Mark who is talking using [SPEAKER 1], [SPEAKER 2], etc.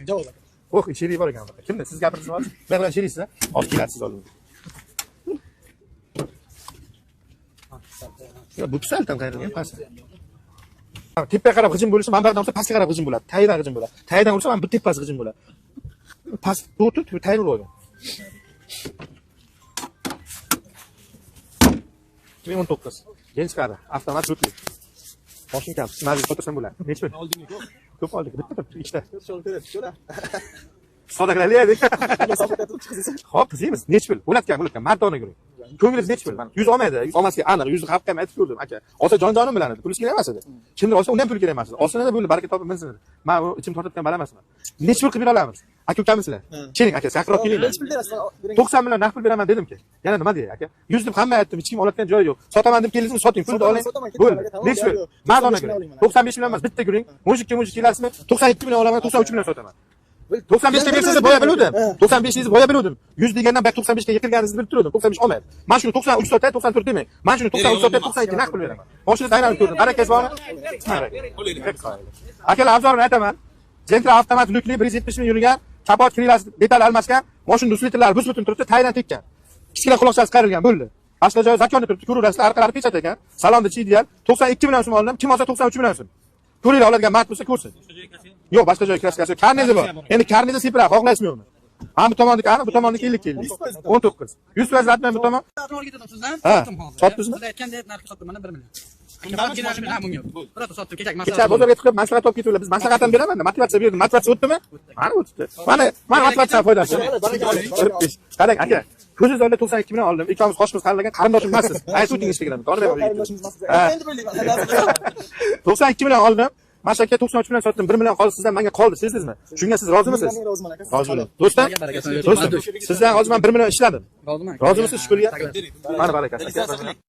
[SPEAKER 1] bering, javob aka.
[SPEAKER 2] Xo'p, sherik bor ekan. Kimda? Siz gapiringizni olib, men bilan sheriksiz, olib kelasiz oldin. Yo, bu pisaltam qayerdan past. Tepaga qarab g'ijim bo'lishi, manbadan olsa pastga qarab g'ijim bo'ladi. Tagidan g'ijim bo'ladi. Tagidan ursa, mana bu tepasi g'ijim bo'ladi. Past to'tib, tayyor bo'ladi. 2019. Genç qari, avtomat o'tli. Mashina kam, mazin fotosan bo'ladi. Necha pul?
[SPEAKER 1] Oldingmi ko'p?
[SPEAKER 2] Ko'p oldik, bitta turibdi, ikkita.
[SPEAKER 1] So'rab beradi, ko'ra.
[SPEAKER 2] Sodaqalaylik. Xo'p, qizimiz, necha pul? Bo'latgan, mardona guruh. Ko'nglingiz necha pul? Mana 100 olmaydi, 100 olmasga aniq, 100 xalqqa ham aytib ko'rdim, aka. Olsa jon-jonim bilan edi, pul kerak emas edi. Kimdir olsa undan pul kerak emas edi. Olsa-da bo'ldi, baraka topib minsin. Men u ichim tortayotgan bala emasman. Necha pul qilib bera olamiz? Aka ukamisizlar. Keling aka, yaqinroq keling.
[SPEAKER 1] Necha pul berasiz?
[SPEAKER 2] 90 million naqd pul beraman dedim-ki. Yana nima deyay aka? 100 deb hamma aytdim, hech kim oladigan joyi yo'q. Sotaman deb keldingizmi, soting, pulni oling. Bo'ldi. Necha pul? Mardona guruh. 95 million emas, bitta guring. Mujikka kelasizmi? 92 million olaman, 93 million sotaman. 95 ga bersangiz boya biluvdim. 95 ningizni boya biluvdim. 100 degandan bak 95 ga yiqilganingizni bilib turdim. 95 olmaydi. Men shuni 93 sotay, 94 demang. Men shuni 93 sotay, 92 naqd pul beraman. Mashina aylanib ko'rdim. Barakangiz bormi? Akalar, avzorini aytaman. Gentra avtomat nukli 170 ming yurgan, kapot krelasi detal almashgan, mashina duslitlari bus-butun turibdi, taydan tekkan. Kichkina quloqchasi qarilgan bo'ldi. Boshqa joyi zakonni turibdi, ko'rurasizlar, orqalari pechat ekan. Salonda chiydial 92 million so'm oldim, kim olsa 93 million so'm. Ko'ringlar, oladigan mard bo'lsa ko'rsin. Yo'q, boshqa joy kraskasi. Karnezi bor. Endi karnezi sepiladi, xohlaysizmi yo'qmi? Ha, bu tomonniki ani, bu tomonniki 50 keldi. 19. 100% ratman bu tomon. Ha, sotdingizmi?
[SPEAKER 3] Siz aytgandek narxga sotdim, mana 1 million. Ha, bunga. Birata sotdim, kerak
[SPEAKER 2] Kecha bozorga chiqib maslahat olib ketuvlar. Biz maslahat ham beraman, motivatsiya berdim. Motivatsiya o'tdimi? Mana o'tdi. Mana motivatsiya foydasi. Qarang, aka. Ko'zingiz oldida 92 million oldim. Ikkamiz qoshimiz qarinlagan qarindoshim emassiz. Aytib o'ting Instagramda. To'g'rimi? 92 million oldim. Mashaka 93 million sotdim. 1 million qoldi sizdan, menga qoldi, sezdingizmi? Shunga siz rozimisiz?
[SPEAKER 1] Roziman aka.
[SPEAKER 2] Roziman. Do'stlar, sizdan hozir men 1 million ishladim.
[SPEAKER 3] Roziman.
[SPEAKER 2] Rozimisiz shukurga? Mana barakasi.